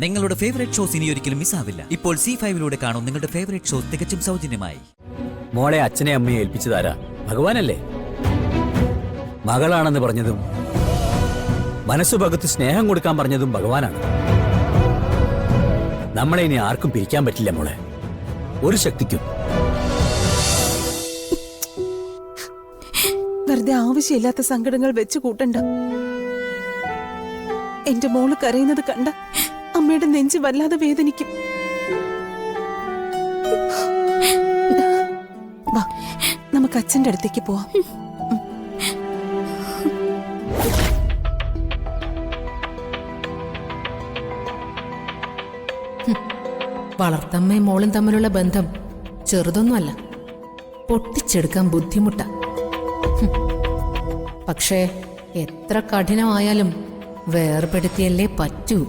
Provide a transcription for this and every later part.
നിങ്ങളുടെ favourite shows ഇനി ഒരിക്കലും മിസ്സാവില്ല. ഇപ്പോൾ C5 കാണും നിങ്ങളുടെ ഫേവറേറ്റ് ഷോസ് തികച്ചും സൗജന്യമായി. മോളെ അച്ഛനെ അമ്മയെ ഏൽപ്പിച്ചതാരാ? ഭഗവാനല്ലേ? മകളാണെന്ന് പറഞ്ഞതും മനസ്സു പകുത്ത് സ്നേഹം കൊടുക്കാൻ പറഞ്ഞതും ഭഗവാനാണ്. നമ്മളെ ഇനി ആർക്കും പിരിക്കാൻ പറ്റില്ല മോളെ, ഒരു ശക്തിക്കും. വെറുതെ ആവശ്യമില്ലാത്ത സങ്കടങ്ങൾ വെച്ചു കൂട്ടണ്ട. എന്റെ മോള് കരയുന്നത് കണ്ട അമ്മയുടെ നെഞ്ച് വല്ലാതെ വേദനിക്കും. വാ, നമുക്ക് അച്ഛന്റെ അടുത്തേക്ക് പോവാം. വളർത്തമ്മയും മോളും തമ്മിലുള്ള ബന്ധം ചെറുതൊന്നുമല്ല, പൊട്ടിച്ചെടുക്കാൻ ബുദ്ധിമുട്ടാ. പക്ഷേ എത്ര കഠിനമായാലും വേർപെടുത്തിയല്ലേ പറ്റൂ.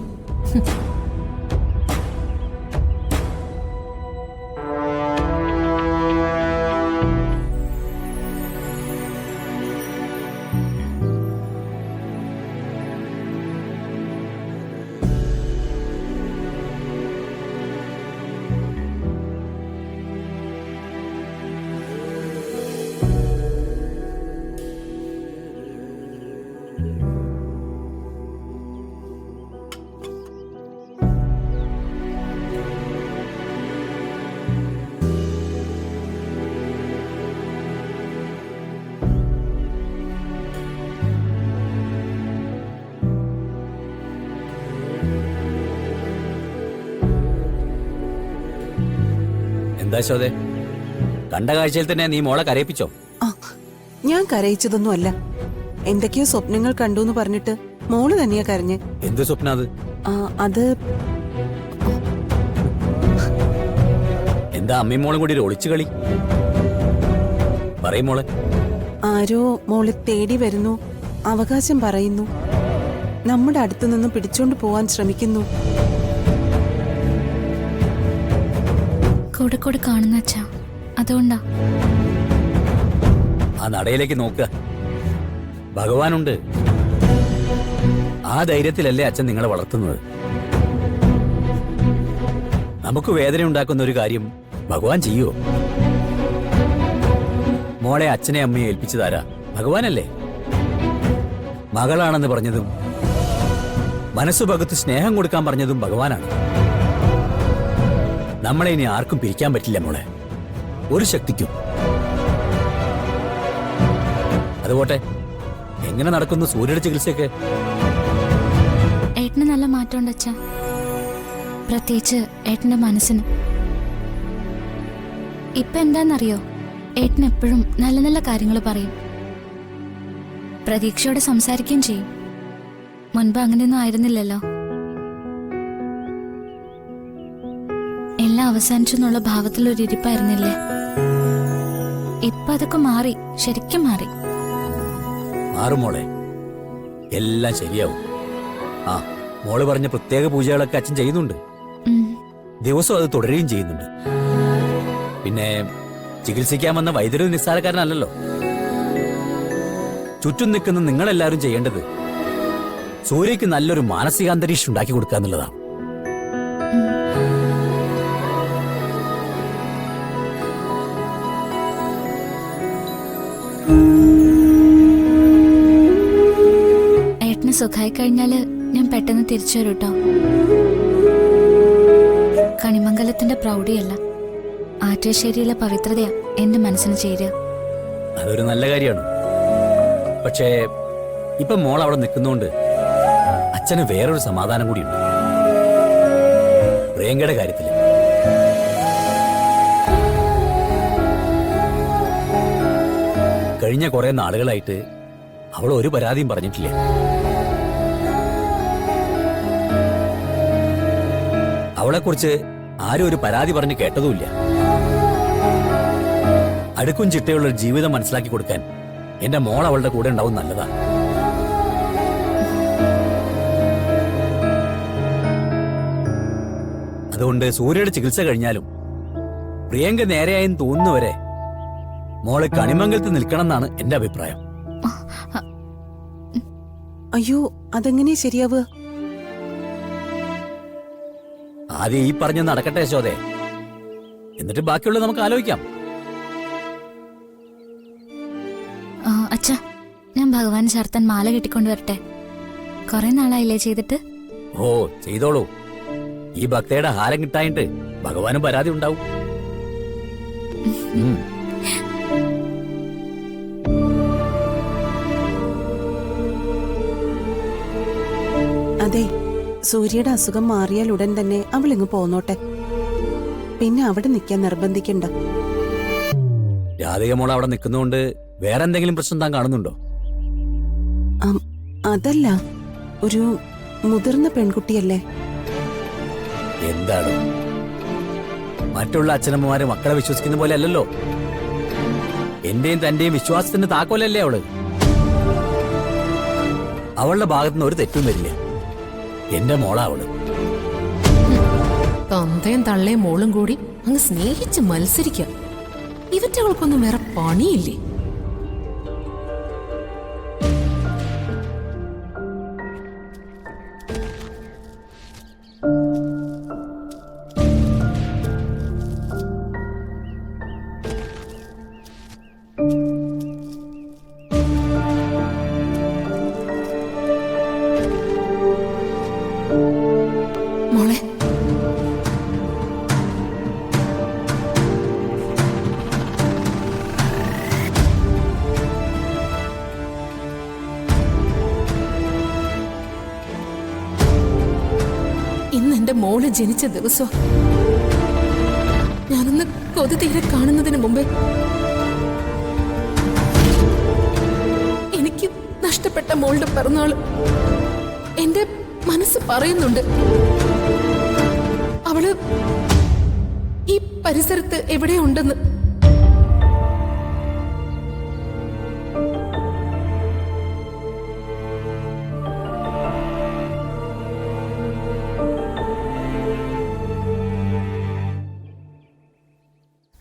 എന്താ ശോതെ, കണ്ട കാഴ്ചയിൽ തന്നെ നീ മോളെ കരയിപ്പിച്ചോ? ഞാൻ കരയിച്ചതൊന്നുമല്ല. എന്തൊക്കെയോ സ്വപ്നങ്ങൾ കണ്ടു എന്ന് പറഞ്ഞിട്ട് മോള് തന്നെയാ കരഞ്ഞ്. എന്ത് സ്വപ്ന അത്? അത് എന്താ അമ്മയും മോളും കൂടി ഒരു ഒളിച്ചു കളി? പറയും മോളെ. ആരോ മോളെ തേടി വരുന്നു, അവകാശം പറയുന്നു, നമ്മുടെ അടുത്തു നിന്നും പിടിച്ചോണ്ട് പോവാൻ ശ്രമിക്കുന്നു. കൂടെ കാണുന്ന അച്ഛാ, അതുകൊണ്ടാ. ആ നടയിലേക്ക് നോക്കുക, ഭഗവാനുണ്ട്. ആ ധൈര്യത്തിലല്ലേ അച്ഛൻ നിങ്ങളെ വളർത്തുന്നത്. നമുക്ക് വേദന ഉണ്ടാക്കുന്ന ഒരു കാര്യം ഭഗവാൻ ചെയ്യോ? മോളെ അച്ഛനെ അമ്മയെ ഏൽപ്പിച്ചതാരാ? ഭഗവാനല്ലേ? മകളാണെന്ന് പറഞ്ഞതും മനസ്സു പകുത്ത് സ്നേഹം കൊടുക്കാൻ പറഞ്ഞതും ഭഗവാനാണ്. നമ്മളെ ഇനി ആർക്കും പിരിക്കാൻ പറ്റില്ല മോളെ, ഒരു ശക്തിക്കും. അതുപോട്ടെ, എങ്ങനെ നടക്കുന്നു സൂര്യയുടെ ചികിത്സയൊക്കെ? ഏട്ടന് നല്ല മാറ്റമുണ്ട് അച്ഛാ, പ്രത്യേകിച്ച് ഏട്ടന്റെ മനസ്സിന്. ഇപ്പൊ എന്താന്നറിയോ, ഏട്ടൻ എപ്പോഴും നല്ല നല്ല കാര്യങ്ങൾ പറയും, പ്രതീക്ഷയോടെ സംസാരിക്കുകയും ചെയ്യും. മുൻപ് അങ്ങനെയൊന്നും ആയിരുന്നില്ലല്ലോ. എല്ലാം അവസാനിച്ചു എന്നുള്ള ഭാവത്തിലൊരു ഇരിപ്പായിരുന്നില്ലേ? ഇപ്പൊ അതൊക്കെ മാറി, ശരിക്കും മാറി. മാറും മോളെ, എല്ലാം ശരിയാവും. ആ, മോള് പറഞ്ഞ പ്രത്യേക പൂജകളൊക്കെ അച്ഛൻ ചെയ്യുന്നുണ്ട്. ദിവസവും അത് തുടരുകയും ചെയ്യുന്നുണ്ട്. പിന്നെ ചികിത്സിക്കാൻ വന്ന വൈദ്യുതി നിസ്സാരക്കാരനല്ലല്ലോ. ചുറ്റും നിൽക്കുന്ന നിങ്ങളെല്ലാവരും ചെയ്യേണ്ടത് സൂര്യക്ക് നല്ലൊരു മാനസികാന്തരീക്ഷം ഉണ്ടാക്കി കൊടുക്കുക എന്നുള്ളതാണ്. ഏട്ടന് സുഖമായി കഴിഞ്ഞാല് ഞാൻ പെട്ടെന്ന് തിരിച്ചു വരും കേട്ടോ. കണിമംഗലത്തിന്റെ പ്രൗഢിയല്ല, ആറ്റുശ്ശേരിയിലെ പവിത്രതയാ എന്റെ മനസ്സിന് ചേരുക. അതൊരു നല്ല കാര്യമാണ്. പക്ഷേ ഇപ്പൊ മോൾ അവിടെ നിൽക്കുന്നോണ്ട് അച്ഛന് വേറൊരു സമാധാനം കൂടിയുണ്ട്, പ്രിയങ്കയുടെ കാര്യത്തില്. കഴിഞ്ഞ കുറെ നാളുകളായിട്ട് അവൾ ഒരു പരാതിയും പറഞ്ഞിട്ടില്ല. അവളെക്കുറിച്ച് ആരും ഒരു പരാതി പറഞ്ഞ് കേട്ടതുമില്ല. അടുക്കും ചിട്ടയുള്ള ഒരു ജീവിതം മനസ്സിലാക്കി കൊടുക്കാൻ എന്റെ മോൾ അവളുടെ കൂടെ ഉണ്ടാവും, നല്ലതാ. അതുകൊണ്ട് സൂര്യയുടെ ചികിത്സ കഴിഞ്ഞാലും പ്രിയങ്ക നേരെയായെന്ന് തോന്നുന്നവരെ മോളെ കണിമംഗലത്ത് നിൽക്കണം എന്നാണ് എന്റെ അഭിപ്രായം. അയ്യോ, അതെങ്ങനെ ശരിയാവുക? ആദ്യം ഈ പറഞ്ഞ് നടക്കട്ടെ യശോദേ, എന്നിട്ട് ബാക്കിയുള്ളത് നമുക്ക് ആലോചിക്കാം. അച്ഛ, ഞാൻ ഭഗവാൻ ശർത്തൻ മാല കെട്ടിക്കൊണ്ട് വരട്ടെ? കുറെ നാളായില്ലേ ചെയ്തിട്ട്? ഓ, ചെയ്തോളൂ. ഈ ഭക്തയുടെ ഹാരം കിട്ടായിട്ട് ഭഗവാനും പരാതി ഉണ്ടാവും. അതെ, സൂര്യയുടെ അസുഖം മാറിയാൽ ഉടൻ തന്നെ അവൾ ഇങ്ങ് പോന്നോട്ടെ. പിന്നെ അവിടെ നിൽക്കാൻ നിർബന്ധിക്കണ്ട. രാധിക മോൾ അവിടെ നിൽക്കുന്നതുകൊണ്ട് വേറെ എന്തെങ്കിലും പ്രശ്നം താൻ കാണുന്നുണ്ടോ? അതല്ല, ഒരു മുതിർന്ന പെൺകുട്ടിയല്ലേ. എന്താണ്, മറ്റുള്ള അച്ഛനമ്മമാര് മക്കളെ വിശ്വസിക്കുന്ന പോലെ അല്ലല്ലോ. എന്റെയും തന്റെയും വിശ്വാസത്തിന്റെ താക്കോലല്ലേ അവള്. അവളുടെ ഭാഗത്തുനിന്ന് ഒരു തെറ്റും വരില്ല. എന്റെ മോളാ അവള്. തന്തയും തള്ളയും മോളും കൂടി അങ്ങ് സ്നേഹിച്ച് മത്സരിക്കാം. ഇവറ്റകൾക്കൊന്നും വേറെ പണിയില്ലേ? മോളെ, ഇന്ന് എന്റെ മോള് ജനിച്ച ദിവസം ഞാനൊന്ന് കൊതി തീരെ കാണുന്നതിന് മുമ്പേ എനിക്ക് നഷ്ടപ്പെട്ട മോളുടെ പിറന്നാള് എന്റെ മനസ്സ് പറയുന്നുണ്ട്. അവള് ഈ പരിസരത്ത് എവിടെയുണ്ടെന്ന്.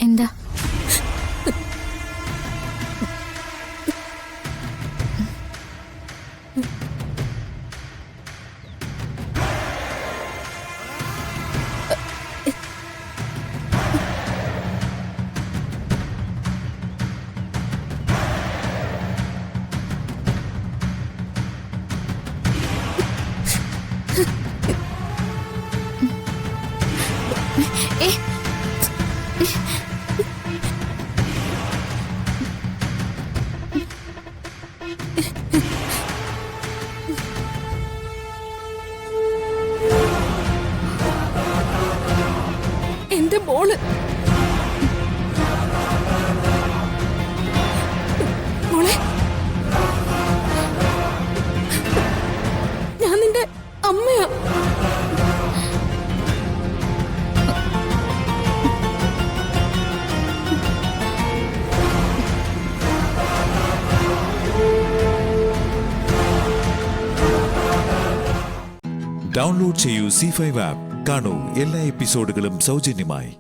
എന്താ? എന്റെ മോള് മോളെ, ഞാൻ നിന്റെ അമ്മയാ. ഡൗൺലോഡ് ചെയ്യൂ C5 ആപ്പ്. കാണൂ എല്ലാ എപ്പിസോഡുകളും സൗജന്യമായി.